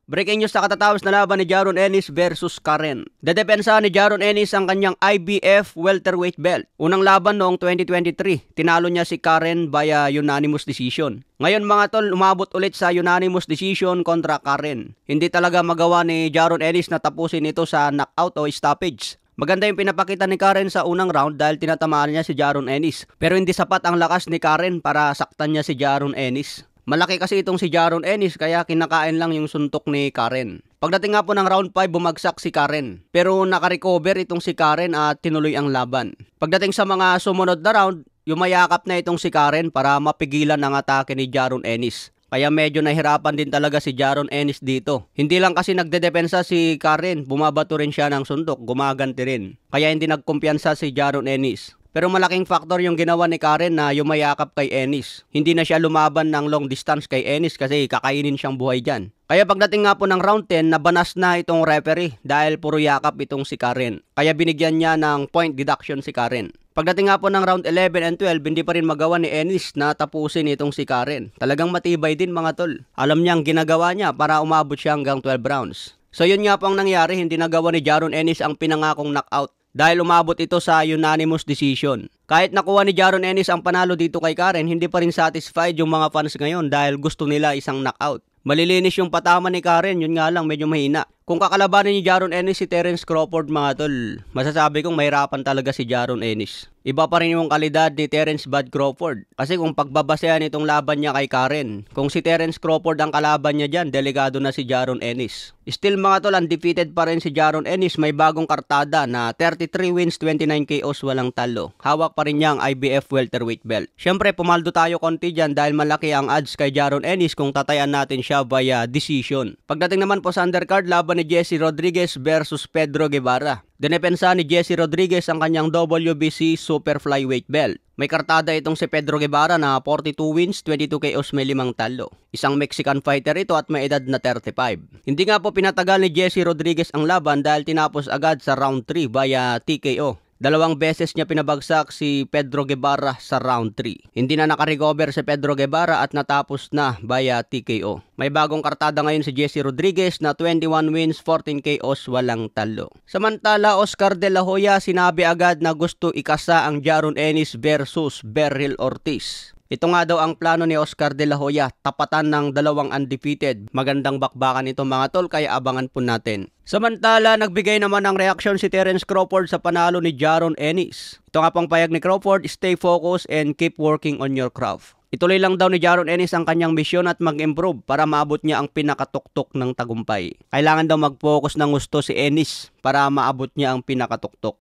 Breaking news sa katatapos na laban ni Jaron Ennis versus Karen. Dedepensa ni Jaron Ennis ang kanyang IBF welterweight belt. Unang laban noong 2023, tinalo niya si Karen via unanimous decision. Ngayon mga tol, umabot ulit sa unanimous decision kontra Karen. Hindi talaga magawa ni Jaron Ennis na tapusin ito sa knockout o stoppage. Maganda yung pinapakita ni Karen sa unang round dahil tinatamaan niya si Jaron Ennis. Pero hindi sapat ang lakas ni Karen para saktan niya si Jaron Ennis. Malaki kasi itong si Jaron Ennis kaya kinakain lang yung suntok ni Karen. Pagdating nga po ng round 5, bumagsak si Karen. Pero nakarecover itong si Karen at tinuloy ang laban. Pagdating sa mga sumunod na round, yumayakap na itong si Karen para mapigilan ang atake ni Jaron Ennis. Kaya medyo nahirapan din talaga si Jaron Ennis dito. Hindi lang kasi nagdedepensa si Karen, bumabato rin siya ng suntok, gumaganti rin. Kaya hindi nagkumpiyansa si Jaron Ennis. Pero malaking factor yung ginawa ni Karen na yumayakap kay Ennis. Hindi na siya lumaban ng long distance kay Ennis kasi kakainin siyang buhay dyan. Kaya pagdating nga po ng round 10, nabanas na itong referee dahil puro yakap itong si Karen. Kaya binigyan niya ng point deduction si Karen. Pagdating nga po ng round 11 and 12, hindi pa rin magawa ni Ennis na tapusin itong si Karen. Talagang matibay din mga tol. Alam niya ang ginagawa niya para umabot siya hanggang 12 rounds. So yun nga po ang nangyari, hindi nagawa ni Jaron Ennis ang pinangakong knockout. Dahil umabot ito sa unanimous decision. Kahit nakuha ni Jaron Ennis ang panalo dito kay Karen, hindi pa rin satisfied yung mga fans ngayon dahil gusto nila isang knockout. Malilinis yung patama ni Karen, yun nga lang medyo mahina. Kung kakalabanin ni Jaron Ennis si Terence Crawford mga tol, masasabi kong mahirapan talaga si Jaron Ennis. Iba pa rin yung kalidad ni Terence Bud Crawford. Kasi kung pagbabasehan itong laban niya kay Karen, kung si Terence Crawford ang kalaban niya dyan, delikado na si Jaron Ennis. Still mga tol, undefeated pa rin si Jaron Ennis. May bagong kartada na 33 wins, 29 KOs, walang talo. Hawak pa rin niya ang IBF welterweight belt. Siyempre, pumaldo tayo konti dyan dahil malaki ang odds kay Jaron Ennis kung tatayan natin siya via decision. Pagdating naman po sa undercard, laban ni Jesse Rodriguez versus Pedro Guevara. Dinepensa ni Jesse Rodriguez ang kanyang WBC Super Flyweight belt. May kartada itong si Pedro Guevara na 42 wins, 22 KOs, may 5 talo. Isang Mexican fighter ito at may edad na 35. Hindi nga po pinatagal ni Jesse Rodriguez ang laban dahil tinapos agad sa round 3 via TKO. Dalawang beses niya pinabagsak si Pedro Guevara sa round 3. Hindi na nakarecover si Pedro Guevara at natapos na via TKO. May bagong kartada ngayon si Jesse Rodriguez na 21 wins, 14 KOs, walang talo. Samantala, Oscar De La Hoya sinabi agad na gusto ikasa ang Jaron Ennis versus Berril Ortiz. Ito nga daw ang plano ni Oscar De La Hoya, tapatan ng dalawang undefeated. Magandang bakbakan ito mga tol, kaya abangan po natin. Samantala, nagbigay naman ng reaksyon si Terence Crawford sa panalo ni Jaron Ennis. Ito nga pang payag ni Crawford, stay focused and keep working on your craft. Ituloy lang daw ni Jaron Ennis ang kanyang misyon at mag-improve para maabot niya ang pinakatuktok ng tagumpay. Kailangan daw mag-focus ng gusto si Ennis para maabot niya ang pinakatuktok.